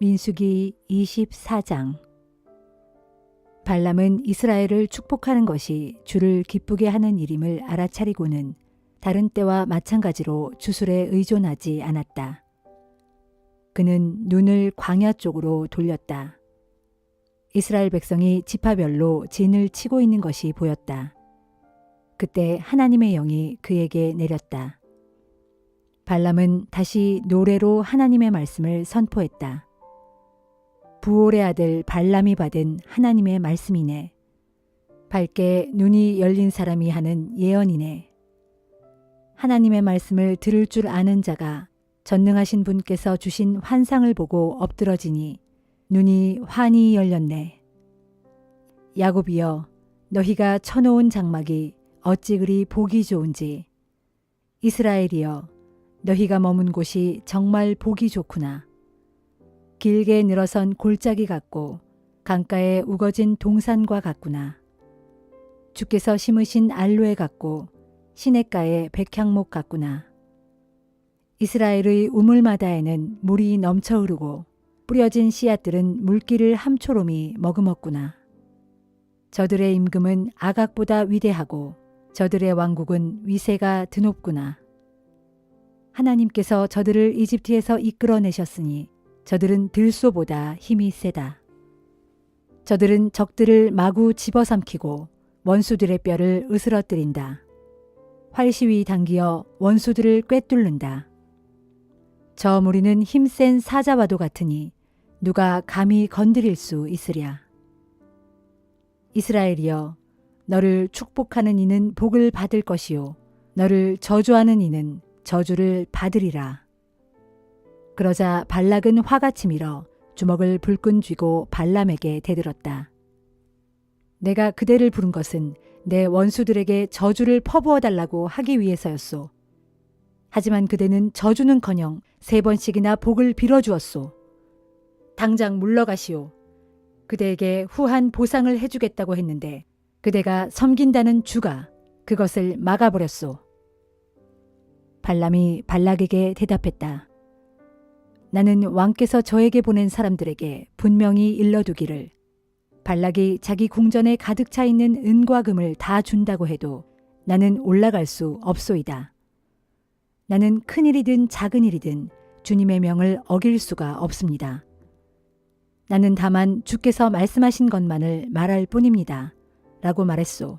민수기 24장. 발람은 이스라엘을 축복하는 것이 주를 기쁘게 하는 일임을 알아차리고는 다른 때와 마찬가지로 주술에 의존하지 않았다. 그는 눈을 광야 쪽으로 돌렸다. 이스라엘 백성이 지파별로 진을 치고 있는 것이 보였다. 그때 하나님의 영이 그에게 내렸다. 발람은 다시 노래로 하나님의 말씀을 선포했다. 부올의 아들 발람이 받은 하나님의 말씀이네. 밝게 눈이 열린 사람이 하는 예언이네. 하나님의 말씀을 들을 줄 아는 자가 전능하신 분께서 주신 환상을 보고 엎드러지니 눈이 환히 열렸네. 야곱이여, 너희가 쳐놓은 장막이 어찌 그리 보기 좋은지. 이스라엘이여, 너희가 머문 곳이 정말 보기 좋구나. 길게 늘어선 골짜기 같고 강가에 우거진 동산과 같구나. 주께서 심으신 알로에 같고 시냇가의 백향목 같구나. 이스라엘의 우물마다에는 물이 넘쳐 흐르고 뿌려진 씨앗들은 물기를 함초롬이 머금었구나. 저들의 임금은 아각보다 위대하고 저들의 왕국은 위세가 드높구나. 하나님께서 저들을 이집트에서 이끌어내셨으니 저들은 들소보다 힘이 세다. 저들은 적들을 마구 집어삼키고 원수들의 뼈를 으스러뜨린다. 활시위 당기어 원수들을 꿰뚫는다. 저 무리는 힘센 사자와도 같으니 누가 감히 건드릴 수 있으랴. 이스라엘이여, 너를 축복하는 이는 복을 받을 것이요 너를 저주하는 이는 저주를 받으리라. 그러자 발락은 화같이 밀어 주먹을 불끈 쥐고 발람에게 대들었다. 내가 그대를 부른 것은 내 원수들에게 저주를 퍼부어 달라고 하기 위해서였소. 하지만 그대는 저주는커녕 3번씩이나 복을 빌어주었소. 당장 물러가시오. 그대에게 후한 보상을 해주겠다고 했는데 그대가 섬긴다는 주가 그것을 막아버렸소. 발람이 발락에게 대답했다. 나는 왕께서 저에게 보낸 사람들에게 분명히 일러두기를 발락이 자기 궁전에 가득 차 있는 은과 금을 다 준다고 해도 나는 올라갈 수 없소이다. 나는 큰 일이든 작은 일이든 주님의 명을 어길 수가 없습니다. 나는 다만 주께서 말씀하신 것만을 말할 뿐입니다. 라고 말했소.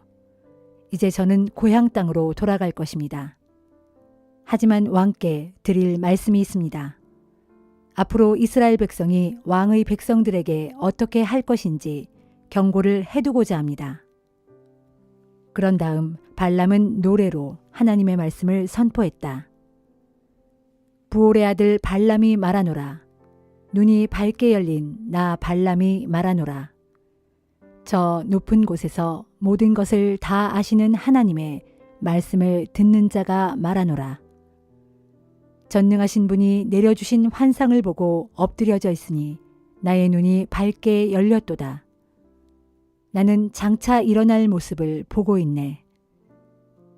이제 저는 고향 땅으로 돌아갈 것입니다. 하지만 왕께 드릴 말씀이 있습니다. 앞으로 이스라엘 백성이 왕의 백성들에게 어떻게 할 것인지 경고를 해두고자 합니다. 그런 다음 발람은 노래로 하나님의 말씀을 선포했다. 부올의 아들 발람이 말하노라. 눈이 밝게 열린 나 발람이 말하노라. 저 높은 곳에서 모든 것을 다 아시는 하나님의 말씀을 듣는 자가 말하노라. 전능하신 분이 내려주신 환상을 보고 엎드려져 있으니 나의 눈이 밝게 열렸도다. 나는 장차 일어날 모습을 보고 있네.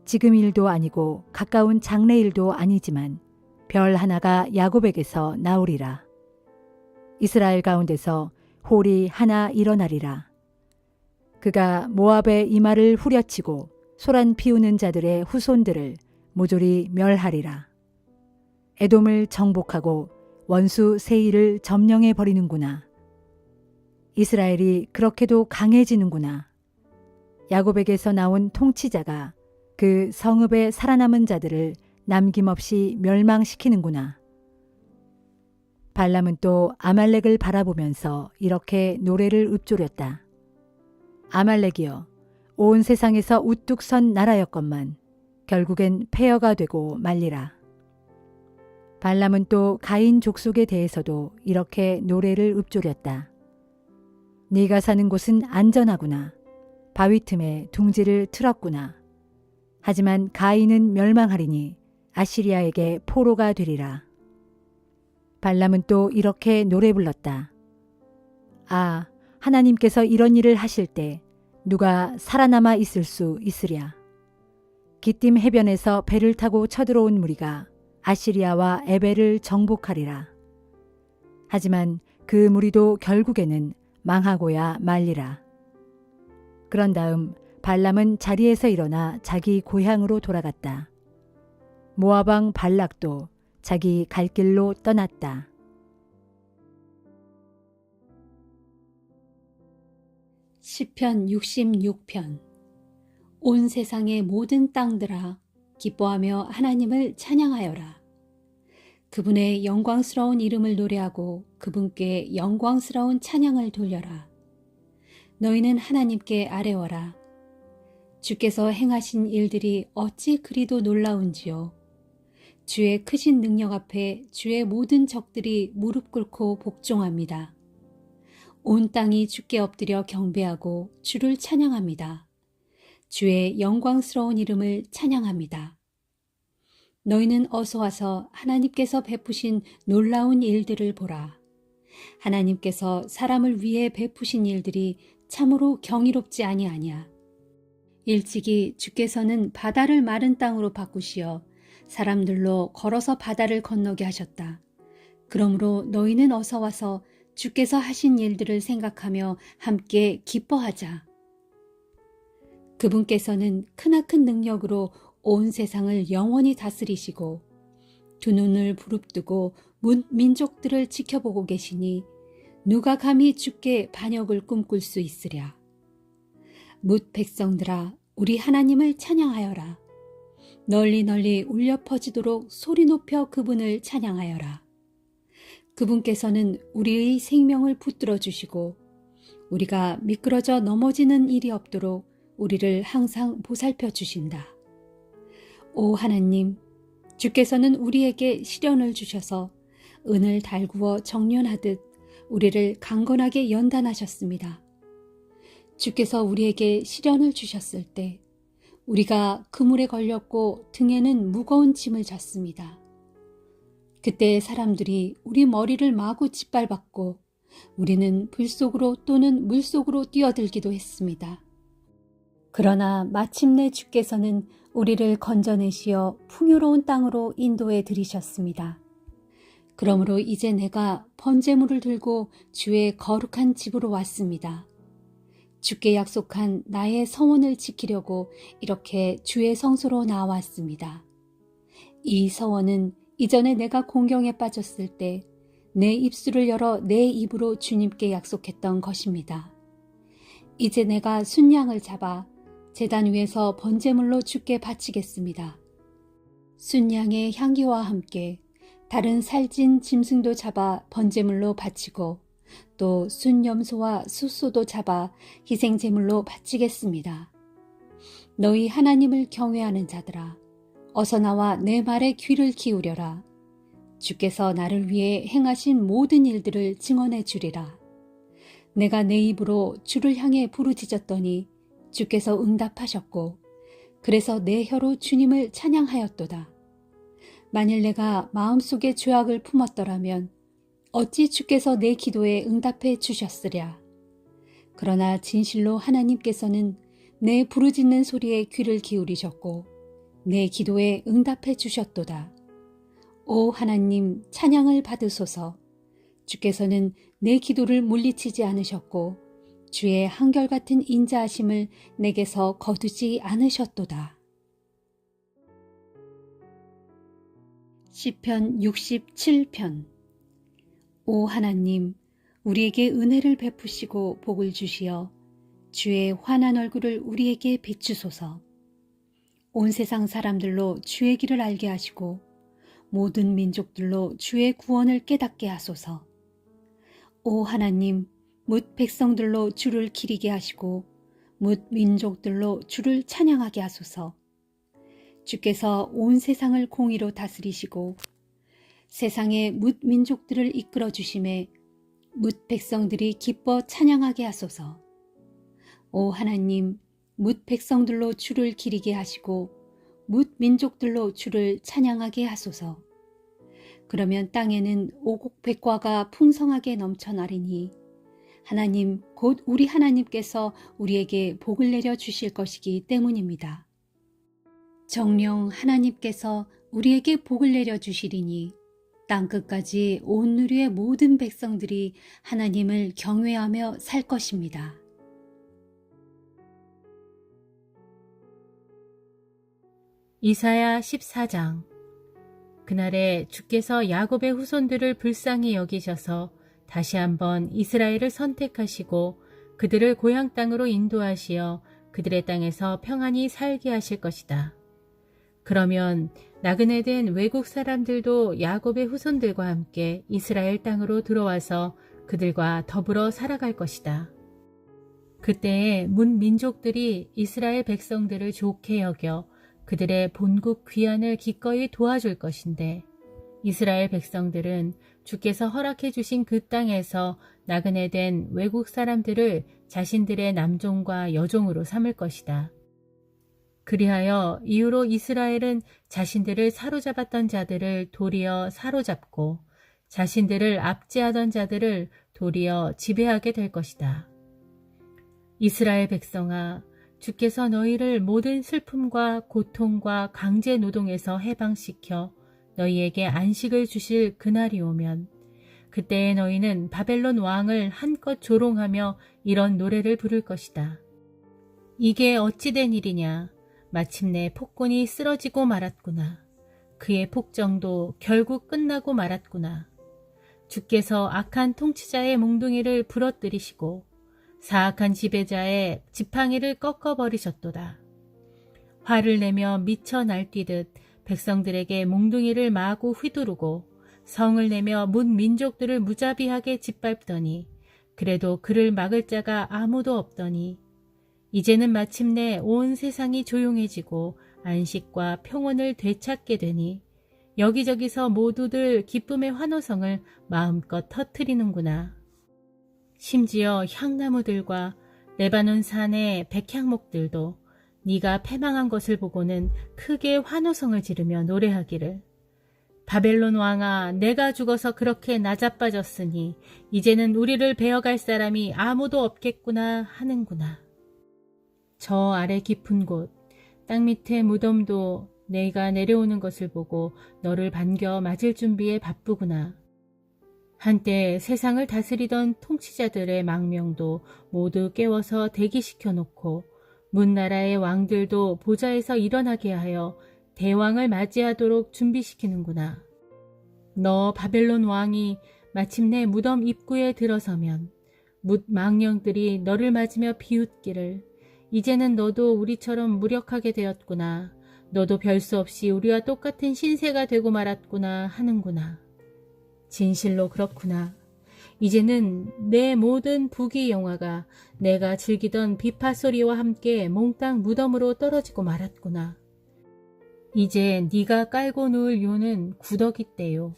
지금 일도 아니고 가까운 장래일도 아니지만 별 하나가 야곱에게서 나오리라. 이스라엘 가운데서 홀이 하나 일어나리라. 그가 모압의 이마를 후려치고 소란 피우는 자들의 후손들을 모조리 멸하리라. 에돔을 정복하고 원수 세일을 점령해 버리는구나. 이스라엘이 그렇게도 강해지는구나. 야곱에게서 나온 통치자가 그 성읍에 살아남은 자들을 남김없이 멸망시키는구나. 발람은 또 아말렉을 바라보면서 이렇게 노래를 읊조렸다. 아말렉이여, 온 세상에서 우뚝 선 나라였건만 결국엔 폐허가 되고 말리라. 발람은 또 가인 족속에 대해서도 이렇게 노래를 읊조렸다. 네가 사는 곳은 안전하구나. 바위 틈에 둥지를 틀었구나. 하지만 가인은 멸망하리니 아시리아에게 포로가 되리라. 발람은 또 이렇게 노래 불렀다. 아, 하나님께서 이런 일을 하실 때 누가 살아남아 있을 수 있으랴. 기띔 해변에서 배를 타고 쳐들어온 무리가 아시리아와 에벨을 정복하리라. 하지만 그 무리도 결국에는 망하고야 말리라. 그런 다음 발람은 자리에서 일어나 자기 고향으로 돌아갔다. 모압 왕 발락도 자기 갈 길로 떠났다. 시편 66편. 온 세상의 모든 땅들아 기뻐하며 하나님을 찬양하여라. 그분의 영광스러운 이름을 노래하고 그분께 영광스러운 찬양을 돌려라. 너희는 하나님께 아뢰어라. 주께서 행하신 일들이 어찌 그리도 놀라운지요. 주의 크신 능력 앞에 주의 모든 적들이 무릎 꿇고 복종합니다. 온 땅이 주께 엎드려 경배하고 주를 찬양합니다. 주의 영광스러운 이름을 찬양합니다. 너희는 어서 와서 하나님께서 베푸신 놀라운 일들을 보라. 하나님께서 사람을 위해 베푸신 일들이 참으로 경이롭지 아니하냐. 일찍이 주께서는 바다를 마른 땅으로 바꾸시어 사람들로 걸어서 바다를 건너게 하셨다. 그러므로 너희는 어서 와서 주께서 하신 일들을 생각하며 함께 기뻐하자. 그분께서는 크나큰 능력으로 온 세상을 영원히 다스리시고 두 눈을 부릅뜨고 민족들을 지켜보고 계시니 누가 감히 주께 반역을 꿈꿀 수 있으랴. 뭇 백성들아 우리 하나님을 찬양하여라. 널리 널리 울려 퍼지도록 소리 높여 그분을 찬양하여라. 그분께서는 우리의 생명을 붙들어 주시고 우리가 미끄러져 넘어지는 일이 없도록 우리를 항상 보살펴 주신다. 오 하나님, 주께서는 우리에게 시련을 주셔서 은을 달구어 정련하듯 우리를 강건하게 연단하셨습니다. 주께서 우리에게 시련을 주셨을 때 우리가 그물에 걸렸고 등에는 무거운 짐을 졌습니다. 그때 사람들이 우리 머리를 마구 짓밟았고 우리는 불 속으로 또는 물 속으로 뛰어들기도 했습니다. 그러나 마침내 주께서는 우리를 건져내시어 풍요로운 땅으로 인도해 들이셨습니다. 그러므로 이제 내가 번제물을 들고 주의 거룩한 집으로 왔습니다. 주께 약속한 나의 서원을 지키려고 이렇게 주의 성소로 나왔습니다. 이 서원은 이전에 내가 공경에 빠졌을 때 내 입술을 열어 내 입으로 주님께 약속했던 것입니다. 이제 내가 순양을 잡아 제단 위에서 번제물로 주께 바치겠습니다. 순양의 향기와 함께 다른 살찐 짐승도 잡아 번제물로 바치고 또 순염소와 숫소도 잡아 희생제물로 바치겠습니다. 너희 하나님을 경외하는 자들아, 어서 나와 내 말에 귀를 기울여라. 주께서 나를 위해 행하신 모든 일들을 증언해 주리라. 내가 내 입으로 주를 향해 부르짖었더니 주께서 응답하셨고 그래서 내 혀로 주님을 찬양하였도다. 만일 내가 마음속에 죄악을 품었더라면 어찌 주께서 내 기도에 응답해 주셨으랴. 그러나 진실로 하나님께서는 내 부르짖는 소리에 귀를 기울이셨고 내 기도에 응답해 주셨도다. 오 하나님, 찬양을 받으소서. 주께서는 내 기도를 물리치지 않으셨고 주의 한결같은 인자하심을 내게서 거두지 않으셨도다. 시편 67편. 오 하나님, 우리에게 은혜를 베푸시고 복을 주시어 주의 환한 얼굴을 우리에게 비추소서. 온 세상 사람들로 주의 길을 알게 하시고 모든 민족들로 주의 구원을 깨닫게 하소서. 오 하나님, 뭇 백성들로 주를 기리게 하시고 뭇 민족들로 주를 찬양하게 하소서. 주께서 온 세상을 공의로 다스리시고 세상의 뭇 민족들을 이끌어 주심에 뭇 백성들이 기뻐 찬양하게 하소서. 오 하나님, 뭇 백성들로 주를 기리게 하시고 뭇 민족들로 주를 찬양하게 하소서. 그러면 땅에는 오곡백과가 풍성하게 넘쳐나리니 하나님 곧 우리 하나님께서 우리에게 복을 내려 주실 것이기 때문입니다. 정령 하나님께서 우리에게 복을 내려 주시리니 땅끝까지 온 누리의 모든 백성들이 하나님을 경외하며 살 것입니다. 이사야 14장. 그날에 주께서 야곱의 후손들을 불쌍히 여기셔서 다시 한번 이스라엘을 선택하시고 그들을 고향 땅으로 인도하시어 그들의 땅에서 평안히 살게 하실 것이다. 그러면 나그네 된 외국 사람들도 야곱의 후손들과 함께 이스라엘 땅으로 들어와서 그들과 더불어 살아갈 것이다. 그때에 문 민족들이 이스라엘 백성들을 좋게 여겨 그들의 본국 귀환을 기꺼이 도와줄 것인데 이스라엘 백성들은 주께서 허락해 주신 그 땅에서 나그네 된 외국 사람들을 자신들의 남종과 여종으로 삼을 것이다. 그리하여 이후로 이스라엘은 자신들을 사로잡았던 자들을 도리어 사로잡고 자신들을 압제하던 자들을 도리어 지배하게 될 것이다. 이스라엘 백성아, 주께서 너희를 모든 슬픔과 고통과 강제 노동에서 해방시켜 너희에게 안식을 주실 그날이 오면 그때에 너희는 바벨론 왕을 한껏 조롱하며 이런 노래를 부를 것이다. 이게 어찌된 일이냐. 마침내 폭군이 쓰러지고 말았구나. 그의 폭정도 결국 끝나고 말았구나. 주께서 악한 통치자의 몽둥이를 부러뜨리시고 사악한 지배자의 지팡이를 꺾어버리셨도다. 화를 내며 미쳐 날뛰듯 백성들에게 몽둥이를 마구 휘두르고 성을 내며 문 민족들을 무자비하게 짓밟더니 그래도 그를 막을 자가 아무도 없더니 이제는 마침내 온 세상이 조용해지고 안식과 평온을 되찾게 되니 여기저기서 모두들 기쁨의 환호성을 마음껏 터뜨리는구나. 심지어 향나무들과 레바논 산의 백향목들도 네가 패망한 것을 보고는 크게 환호성을 지르며 노래하기를 바벨론 왕아, 내가 죽어서 그렇게 낮아빠졌으니 이제는 우리를 베어갈 사람이 아무도 없겠구나 하는구나. 저 아래 깊은 곳, 땅 밑의 무덤도 내가 내려오는 것을 보고 너를 반겨 맞을 준비에 바쁘구나. 한때 세상을 다스리던 통치자들의 망명도 모두 깨워서 대기시켜 놓고 문나라의 왕들도 보좌에서 일어나게 하여 대왕을 맞이하도록 준비시키는구나. 너 바벨론 왕이 마침내 무덤 입구에 들어서면 뭇 망령들이 너를 맞으며 비웃기를 이제는 너도 우리처럼 무력하게 되었구나. 너도 별 수 없이 우리와 똑같은 신세가 되고 말았구나 하는구나. 진실로 그렇구나. 이제는 내 모든 부귀 영화가 내가 즐기던 비파 소리와 함께 몽땅 무덤으로 떨어지고 말았구나. 이제 네가 깔고 누울 요는 구더기 떼요.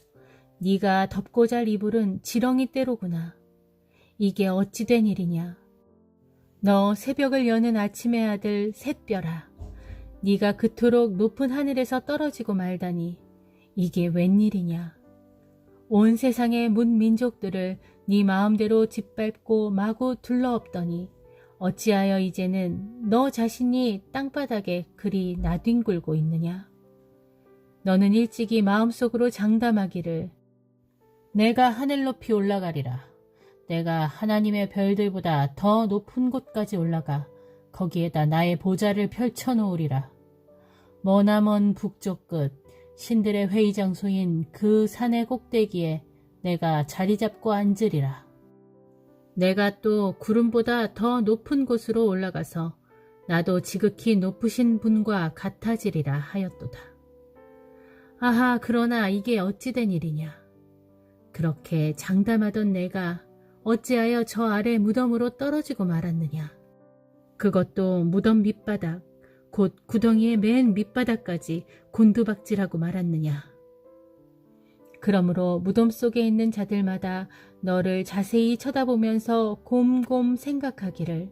네가 덮고 잘 이불은 지렁이 떼로구나. 이게 어찌 된 일이냐. 너 새벽을 여는 아침의 아들 샛별아. 네가 그토록 높은 하늘에서 떨어지고 말다니 이게 웬일이냐. 온 세상의 문 민족들을 네 마음대로 짓밟고 마구 둘러엎더니 어찌하여 이제는 너 자신이 땅바닥에 그리 나뒹굴고 있느냐. 너는 일찍이 마음속으로 장담하기를 내가 하늘 높이 올라가리라. 내가 하나님의 별들보다 더 높은 곳까지 올라가 거기에다 나의 보좌를 펼쳐놓으리라. 머나먼 북쪽 끝 신들의 회의 장소인 그 산의 꼭대기에 내가 자리 잡고 앉으리라. 내가 또 구름보다 더 높은 곳으로 올라가서 나도 지극히 높으신 분과 같아지리라 하였도다. 아하, 그러나 이게 어찌된 일이냐. 그렇게 장담하던 내가 어찌하여 저 아래 무덤으로 떨어지고 말았느냐. 그것도 무덤 밑바닥, 곧 구덩이의 맨 밑바닥까지 곤두박질하고 말았느냐. 그러므로 무덤 속에 있는 자들마다 너를 자세히 쳐다보면서 곰곰 생각하기를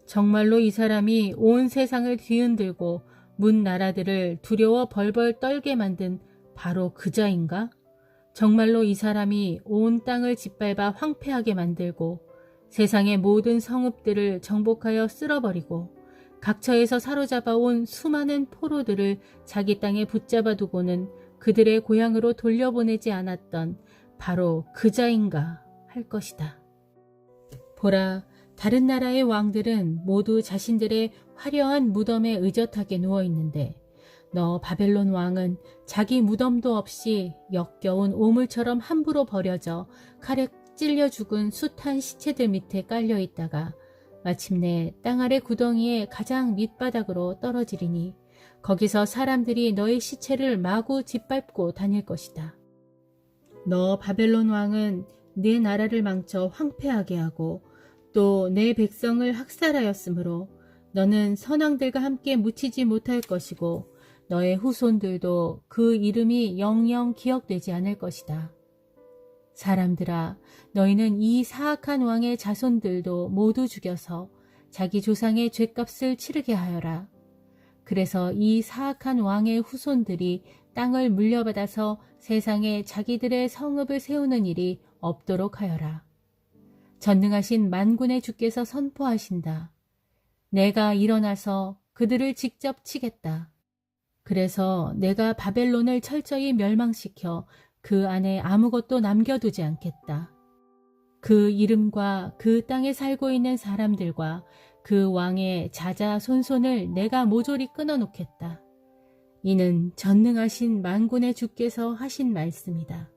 정말로 이 사람이 온 세상을 뒤흔들고 문 나라들을 두려워 벌벌 떨게 만든 바로 그자인가? 정말로 이 사람이 온 땅을 짓밟아 황폐하게 만들고 세상의 모든 성읍들을 정복하여 쓸어버리고 각처에서 사로잡아 온 수많은 포로들을 자기 땅에 붙잡아 두고는 그들의 고향으로 돌려보내지 않았던 바로 그자인가 할 것이다. 보라, 다른 나라의 왕들은 모두 자신들의 화려한 무덤에 의젓하게 누워있는데 너 바벨론 왕은 자기 무덤도 없이 역겨운 오물처럼 함부로 버려져 칼에 찔려 죽은 숱한 시체들 밑에 깔려있다가 마침내 땅 아래 구덩이의 가장 밑바닥으로 떨어지리니 거기서 사람들이 너의 시체를 마구 짓밟고 다닐 것이다. 너 바벨론 왕은 네 나라를 망쳐 황폐하게 하고 또 내 백성을 학살하였으므로 너는 선왕들과 함께 묻히지 못할 것이고 너의 후손들도 그 이름이 영영 기억되지 않을 것이다. 사람들아, 너희는 이 사악한 왕의 자손들도 모두 죽여서 자기 조상의 죗값을 치르게 하여라. 그래서 이 사악한 왕의 후손들이 땅을 물려받아서 세상에 자기들의 성읍을 세우는 일이 없도록 하여라. 전능하신 만군의 주께서 선포하신다. 내가 일어나서 그들을 직접 치겠다. 그래서 내가 바벨론을 철저히 멸망시켜 그 안에 아무것도 남겨두지 않겠다. 그 이름과 그 땅에 살고 있는 사람들과 그 왕의 자자손손을 내가 모조리 끊어놓겠다. 이는 전능하신 만군의 주께서 하신 말씀이다.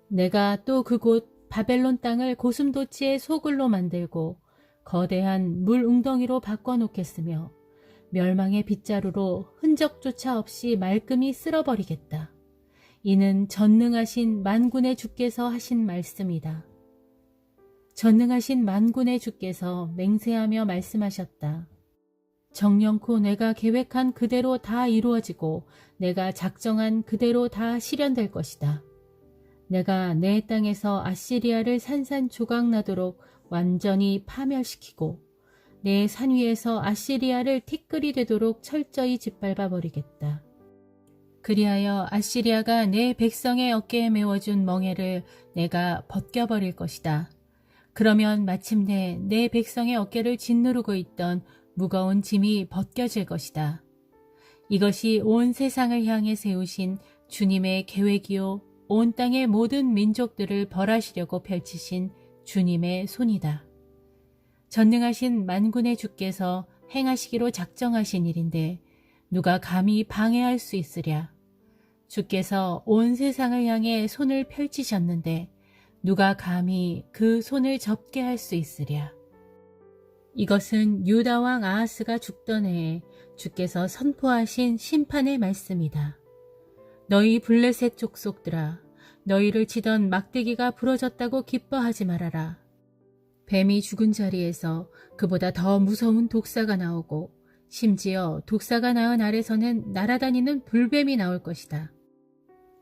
내가 또 그곳 바벨론 땅을 고슴도치의 소굴로 만들고 거대한 물 웅덩이로 바꿔놓겠으며 멸망의 빗자루로 흔적조차 없이 말끔히 쓸어버리겠다. 이는 전능하신 만군의 주께서 하신 말씀이다. 전능하신 만군의 주께서 맹세하며 말씀하셨다. 정령코 내가 계획한 그대로 다 이루어지고 내가 작정한 그대로 다 실현될 것이다. 내가 내 땅에서 아시리아를 산산조각나도록 완전히 파멸시키고 내 산 위에서 아시리아를 티끌이 되도록 철저히 짓밟아 버리겠다. 그리하여 아시리아가 내 백성의 어깨에 메워준 멍에를 내가 벗겨버릴 것이다. 그러면 마침내 내 백성의 어깨를 짓누르고 있던 무거운 짐이 벗겨질 것이다. 이것이 온 세상을 향해 세우신 주님의 계획이요 온 땅의 모든 민족들을 벌하시려고 펼치신 주님의 손이다. 전능하신 만군의 주께서 행하시기로 작정하신 일인데 누가 감히 방해할 수 있으랴. 주께서 온 세상을 향해 손을 펼치셨는데 누가 감히 그 손을 접게 할 수 있으랴. 이것은 유다 왕 아하스가 죽던 해에 주께서 선포하신 심판의 말씀이다. 너희 블레셋 족속들아, 너희를 치던 막대기가 부러졌다고 기뻐하지 말아라. 뱀이 죽은 자리에서 그보다 더 무서운 독사가 나오고 심지어 독사가 낳은 알에서는 날아다니는 불뱀이 나올 것이다.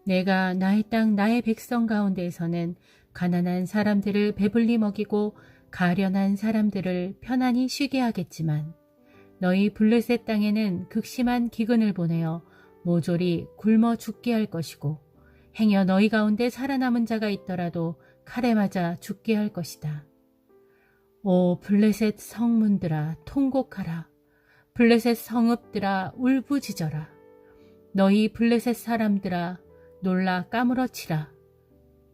내가 나의 땅 나의 백성 가운데에서는 가난한 사람들을 배불리 먹이고 가련한 사람들을 편안히 쉬게 하겠지만 너희 블레셋 땅에는 극심한 기근을 보내어 모조리 굶어 죽게 할 것이고 행여 너희 가운데 살아남은 자가 있더라도 칼에 맞아 죽게 할 것이다. 오 블레셋 성문들아 통곡하라. 블레셋 성읍들아 울부짖어라. 너희 블레셋 사람들아 놀라 까무러치라.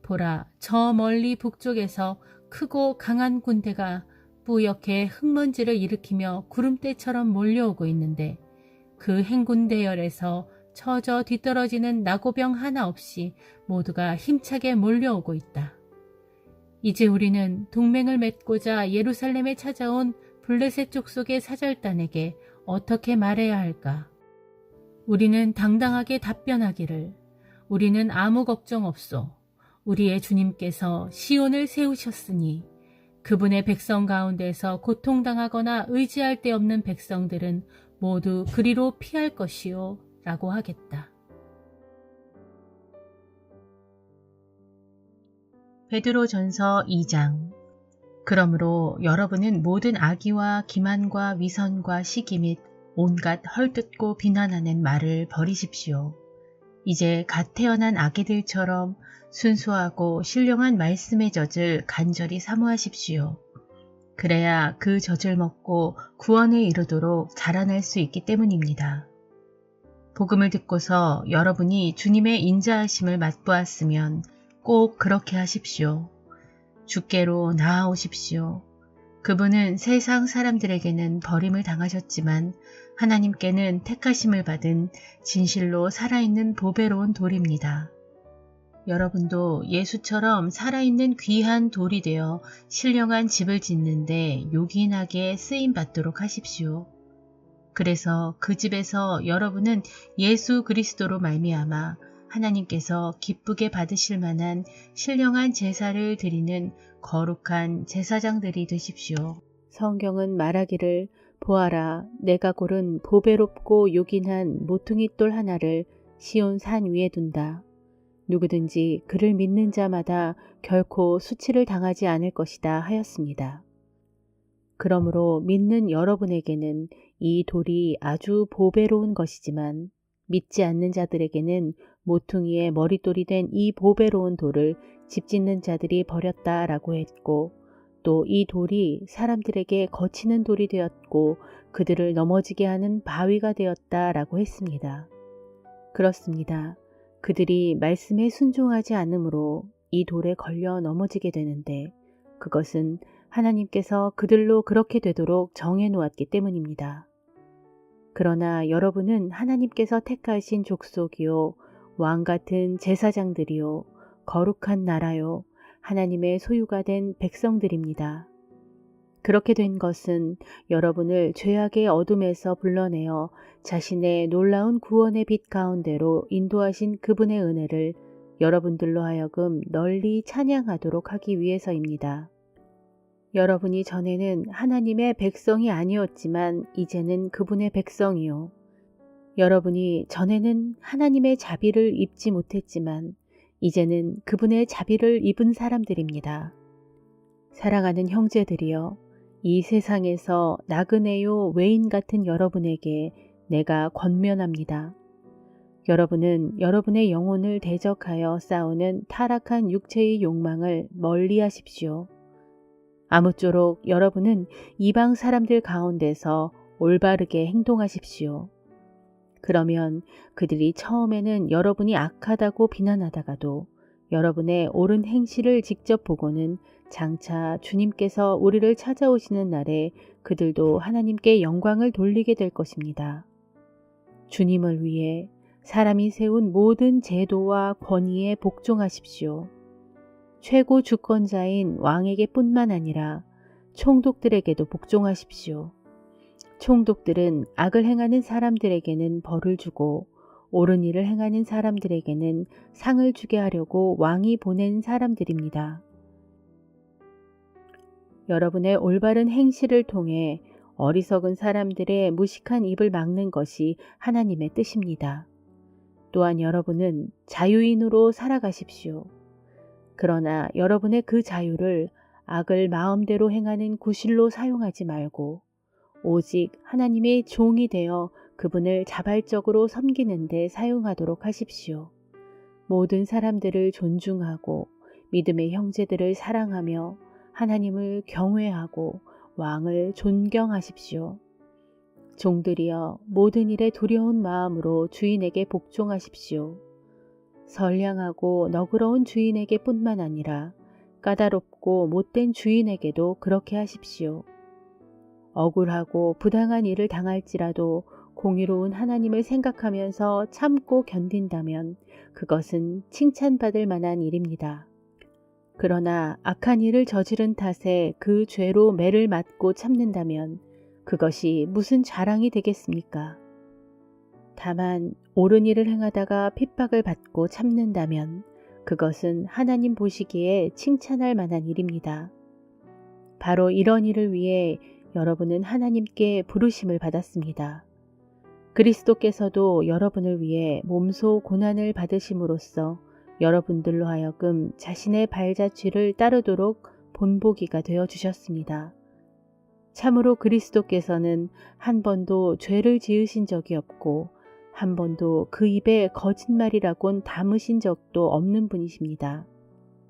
보라, 저 멀리 북쪽에서 크고 강한 군대가 뿌옇게 흙먼지를 일으키며 구름대처럼 몰려오고 있는데 그 행군 대열에서 처져 뒤떨어지는 나고병 하나 없이 모두가 힘차게 몰려오고 있다. 이제 우리는 동맹을 맺고자 예루살렘에 찾아온 블레셋 족속의 사절단에게 어떻게 말해야 할까? 우리는 당당하게 답변하기를 우리는 아무 걱정 없소. 우리의 주님께서 시온을 세우셨으니 그분의 백성 가운데서 고통당하거나 의지할 데 없는 백성들은 모두 그리로 피할 것이요 라고 하겠다. 베드로전서 2장. 그러므로 여러분은 모든 악의와 기만과 위선과 시기 및 온갖 헐뜯고 비난하는 말을 버리십시오. 이제 갓 태어난 아기들처럼 순수하고 신령한 말씀의 젖을 간절히 사모하십시오. 그래야 그 젖을 먹고 구원에 이르도록 자라날 수 있기 때문입니다. 복음을 듣고서 여러분이 주님의 인자하심을 맛보았으면 꼭 그렇게 하십시오. 주께로 나아오십시오. 그분은 세상 사람들에게는 버림을 당하셨지만 하나님께는 택하심을 받은 진실로 살아있는 보배로운 돌입니다. 여러분도 예수처럼 살아있는 귀한 돌이 되어 신령한 집을 짓는데 요긴하게 쓰임받도록 하십시오. 그래서 그 집에서 여러분은 예수 그리스도로 말미암아 하나님께서 기쁘게 받으실 만한 신령한 제사를 드리는 거룩한 제사장들이 되십시오. 성경은 말하기를 보아라 내가 고른 보배롭고 요긴한 모퉁이 돌 하나를 시온 산 위에 둔다. 누구든지 그를 믿는 자마다 결코 수치를 당하지 않을 것이다 하였습니다. 그러므로 믿는 여러분에게는 이 돌이 아주 보배로운 것이지만 믿지 않는 자들에게는 모퉁이의 머릿돌이 된 이 보배로운 돌을 집 짓는 자들이 버렸다라고 했고 또 이 돌이 사람들에게 거치는 돌이 되었고 그들을 넘어지게 하는 바위가 되었다라고 했습니다. 그렇습니다. 그들이 말씀에 순종하지 않으므로 이 돌에 걸려 넘어지게 되는데 그것은 하나님께서 그들로 그렇게 되도록 정해놓았기 때문입니다. 그러나 여러분은 하나님께서 택하신 족속이요 왕같은 제사장들이요 거룩한 나라요 하나님의 소유가 된 백성들입니다. 그렇게 된 것은 여러분을 죄악의 어둠에서 불러내어 자신의 놀라운 구원의 빛 가운데로 인도하신 그분의 은혜를 여러분들로 하여금 널리 찬양하도록 하기 위해서입니다. 여러분이 전에는 하나님의 백성이 아니었지만 이제는 그분의 백성이요. 여러분이 전에는 하나님의 자비를 입지 못했지만 이제는 그분의 자비를 입은 사람들입니다. 사랑하는 형제들이여, 이 세상에서 나그네요 외인 같은 여러분에게 내가 권면합니다. 여러분은 여러분의 영혼을 대적하여 싸우는 타락한 육체의 욕망을 멀리 하십시오. 아무쪼록 여러분은 이방 사람들 가운데서 올바르게 행동하십시오. 그러면 그들이 처음에는 여러분이 악하다고 비난하다가도 여러분의 옳은 행실을 직접 보고는 장차 주님께서 우리를 찾아오시는 날에 그들도 하나님께 영광을 돌리게 될 것입니다. 주님을 위해 사람이 세운 모든 제도와 권위에 복종하십시오. 최고 주권자인 왕에게 뿐만 아니라 총독들에게도 복종하십시오. 총독들은 악을 행하는 사람들에게는 벌을 주고 옳은 일을 행하는 사람들에게는 상을 주게 하려고 왕이 보낸 사람들입니다. 여러분의 올바른 행실을 통해 어리석은 사람들의 무식한 입을 막는 것이 하나님의 뜻입니다. 또한 여러분은 자유인으로 살아가십시오. 그러나 여러분의 그 자유를 악을 마음대로 행하는 구실로 사용하지 말고 오직 하나님의 종이 되어 그분을 자발적으로 섬기는 데 사용하도록 하십시오. 모든 사람들을 존중하고 믿음의 형제들을 사랑하며 하나님을 경외하고 왕을 존경하십시오. 종들이여 모든 일에 두려운 마음으로 주인에게 복종하십시오. 선량하고 너그러운 주인에게 뿐만 아니라 까다롭고 못된 주인에게도 그렇게 하십시오. 억울하고 부당한 일을 당할지라도 공의로운 하나님을 생각하면서 참고 견딘다면 그것은 칭찬받을 만한 일입니다. 그러나 악한 일을 저지른 탓에 그 죄로 매를 맞고 참는다면 그것이 무슨 자랑이 되겠습니까? 다만 옳은 일을 행하다가 핍박을 받고 참는다면 그것은 하나님 보시기에 칭찬할 만한 일입니다. 바로 이런 일을 위해 여러분은 하나님께 부르심을 받았습니다. 그리스도께서도 여러분을 위해 몸소 고난을 받으심으로써 여러분들로 하여금 자신의 발자취를 따르도록 본보기가 되어 주셨습니다. 참으로 그리스도께서는 한 번도 죄를 지으신 적이 없고 한 번도 그 입에 거짓말이라곤 담으신 적도 없는 분이십니다.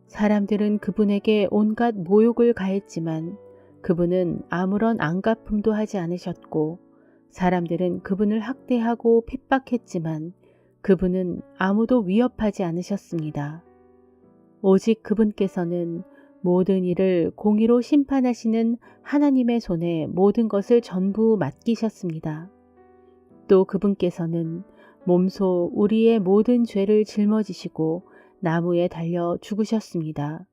사람들은 그분에게 온갖 모욕을 가했지만 그분은 아무런 안갚음도 하지 않으셨고 사람들은 그분을 학대하고 핍박했지만 그분은 아무도 위협하지 않으셨습니다. 오직 그분께서는 모든 일을 공의로 심판하시는 하나님의 손에 모든 것을 전부 맡기셨습니다. 또 그분께서는 몸소 우리의 모든 죄를 짊어지시고 나무에 달려 죽으셨습니다.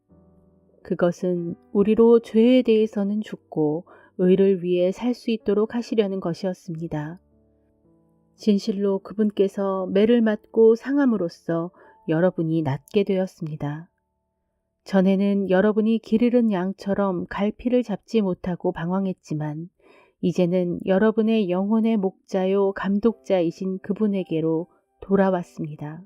그것은 우리로 죄에 대해서는 죽고 의를 위해 살 수 있도록 하시려는 것이었습니다. 진실로 그분께서 매를 맞고 상함으로써 여러분이 낫게 되었습니다. 전에는 여러분이 길 잃은 양처럼 갈피를 잡지 못하고 방황했지만 이제는 여러분의 영혼의 목자요 감독자이신 그분에게로 돌아왔습니다.